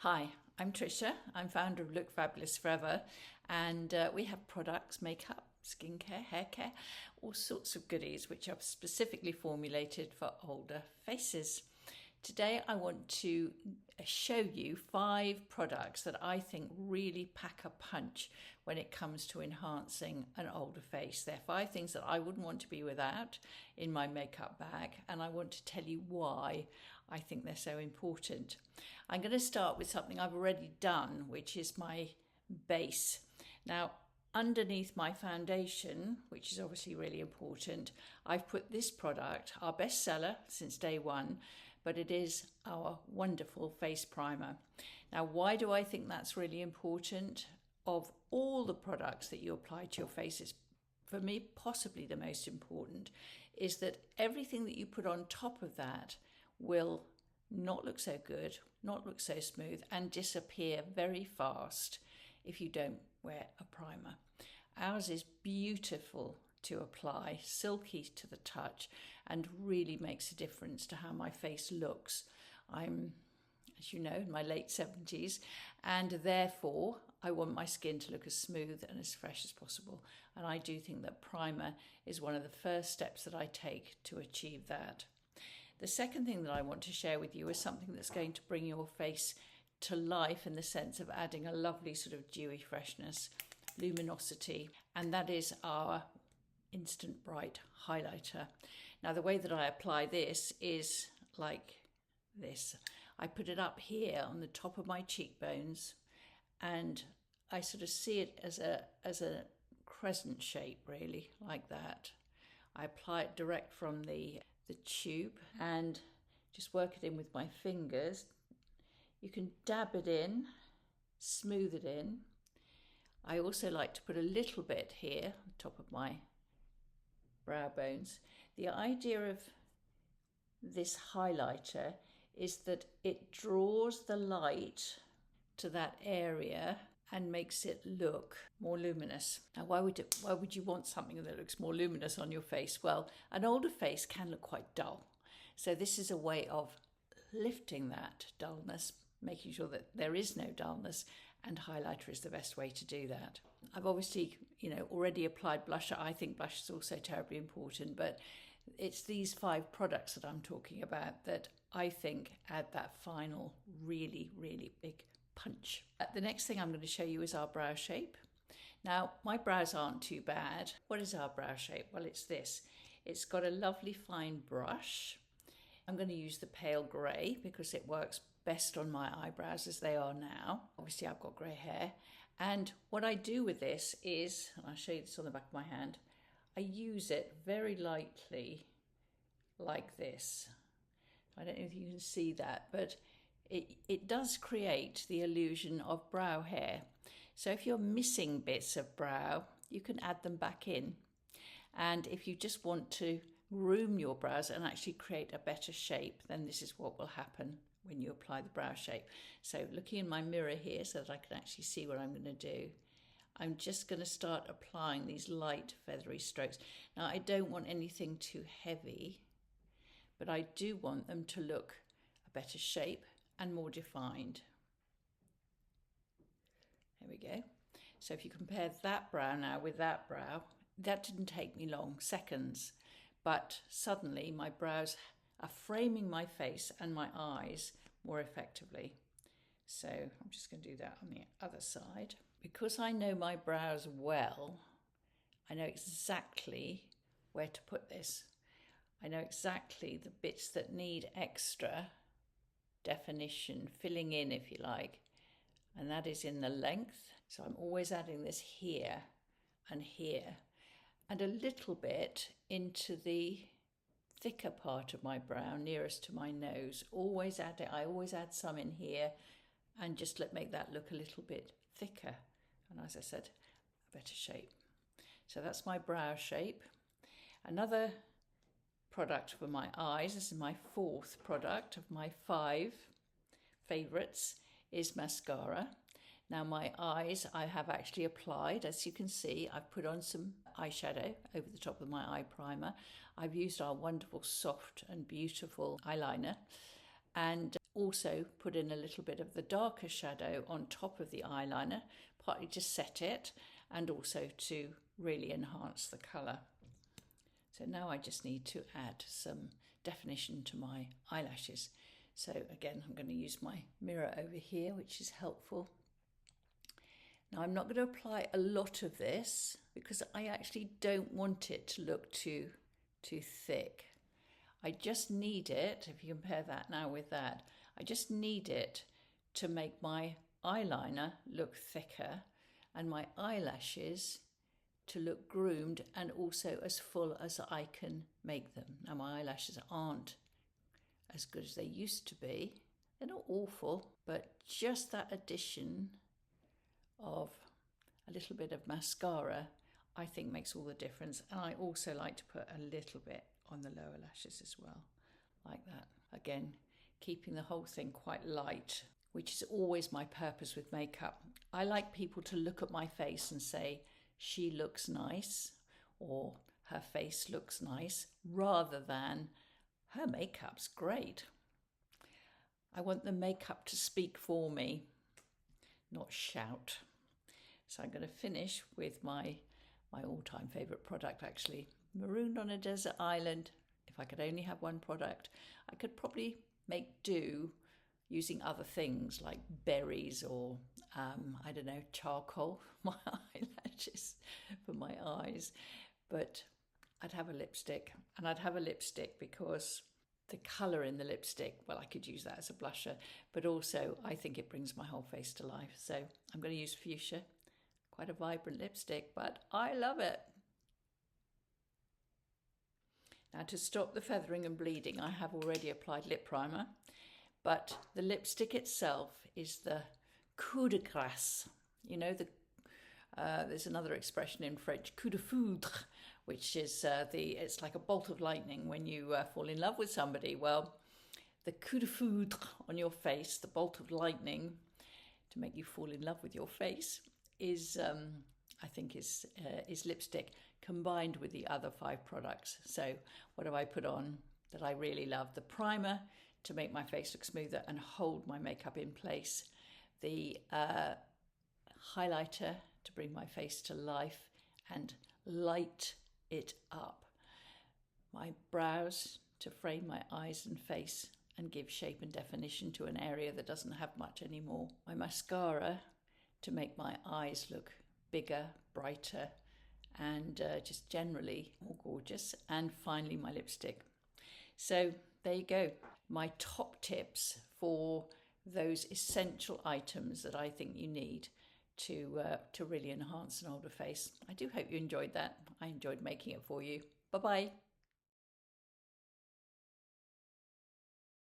Hi, I'm Tricia. I'm founder of Look Fabulous Forever, and we have products, makeup, skincare, hair care, all sorts of goodies which are specifically formulated for older faces. Today I want to show you 5 products that I think really pack a punch when it comes to enhancing an older face. They're 5 things that I wouldn't want to be without in my makeup bag, and I want to tell you why I think they're so important. I'm going to start with something I've already done, which is my base. Now, underneath my foundation, which is obviously really important, I've put this product, our bestseller since day one, but it is our wonderful face primer. Now, why do I think that's really important? Of all the products that you apply to your faces, for me, possibly the most important is that everything that you put on top of that will not look so good, not look so smooth, and disappear very fast if you don't wear a primer. Ours is beautiful to apply, silky to the touch, and really makes a difference to how my face looks. I'm, as you know, in my late 70s, and therefore I want my skin to look as smooth and as fresh as possible. And I do think that primer is one of the first steps that I take to achieve that. The second thing that I want to share with you is something that's going to bring your face to life in the sense of adding a lovely sort of dewy freshness, luminosity, and that is our Instant Bright highlighter. Now, the way that I apply this is like this. I put it up here on the top of my cheekbones, and I sort of see it as a crescent shape, really, like that. I apply it direct from the tube and just work it in with my fingers. You can dab it in, smooth it in. I also like to put a little bit here on top of my brow bones. The idea of this highlighter is that it draws the light to that area and makes it look more luminous. Now, why would you want something that looks more luminous on your face? Well, an older face can look quite dull. So this is a way of lifting that dullness, making sure that there is no dullness, and highlighter is the best way to do that. I've obviously, already applied blusher. I think blush is also terribly important, but it's these 5 products that I'm talking about that I think add that final really, really big punch. The next thing I'm going to show you is our brow shape. Now, my brows aren't too bad. What is our brow shape? Well, it's this. It's got a lovely fine brush. I'm going to use the pale grey because it works best on my eyebrows as they are now. Obviously, I've got grey hair. And what I do with this is, and I'll show you this on the back of my hand, I use it very lightly like this. I don't know if you can see that, but it does create the illusion of brow hair. So if you're missing bits of brow, you can add them back in. And if you just want to groom your brows and actually create a better shape, then this is what will happen when you apply the brow shape. So looking in my mirror here so that I can actually see what I'm going to do, I'm just going to start applying these light feathery strokes. Now, I don't want anything too heavy, but I do want them to look a better shape and more defined. There we go. So if you compare that brow now with that brow, that didn't take me long, seconds, but suddenly my brows are framing my face and my eyes more effectively. So I'm just going to do that on the other side. Because I know my brows well, I know exactly where to put this. I know exactly the bits that need extra definition, filling in if you like, and that is in the length. So I'm always adding this here and here, and a little bit into the thicker part of my brow nearest to my nose. Always add it. I always add some in here and just make that look a little bit thicker, and as I said, a better shape. So that's my brow shape. Another product for my eyes, this is my 4th product of my 5 favorites, is mascara. Now, my eyes I have actually applied, as you can see, I've put on some eyeshadow over the top of my eye primer. I've used our wonderful soft and beautiful eyeliner, and also put in a little bit of the darker shadow on top of the eyeliner, partly to set it and also to really enhance the colour. So now I just need to add some definition to my eyelashes. So again, I'm going to use my mirror over here, which is helpful. Now I'm not going to apply a lot of this because I actually don't want it to look too thick. I just need it, if you compare that now with that, I just need it to make my eyeliner look thicker and my eyelashes to look groomed and also as full as I can make them. Now my eyelashes aren't as good as they used to be. They're not awful, but just that addition of a little bit of mascara I think makes all the difference. And I also like to put a little bit on the lower lashes as well, like that. Again, keeping the whole thing quite light, which is always my purpose with makeup. I like people to look at my face and say, she looks nice, or her face looks nice, rather than her makeup's great. I want the makeup to speak for me, not shout. So I'm going to finish with my all-time favourite product, actually. Marooned on a Desert Island. If I could only have one product, I could probably make do using other things like berries or, I don't know, charcoal for my eyelashes, for my eyes. But I'd have a lipstick, and I'd have a lipstick because the colour in the lipstick, well, I could use that as a blusher, but also I think it brings my whole face to life. So I'm going to use Fuchsia, quite a vibrant lipstick, but I love it. Now, to stop the feathering and bleeding, I have already applied lip primer, but the lipstick itself is the coup de grâce. You know, there's another expression in French, coup de foudre, which is it's like a bolt of lightning when you fall in love with somebody. Well, the coup de foudre on your face, the bolt of lightning to make you fall in love with your face, is I think is lipstick combined with the other 5 products. So what have I put on that I really love? The primer to make my face look smoother and hold my makeup in place. The highlighter to bring my face to life and light it up. My brows to frame my eyes and face and give shape and definition to an area that doesn't have much anymore. My mascara to make my eyes look bigger, brighter, and just generally more gorgeous. And finally, my lipstick. So there you go. My top tips for those essential items that I think you need to really enhance an older face. I do hope you enjoyed that. I enjoyed making it for you. Bye-bye.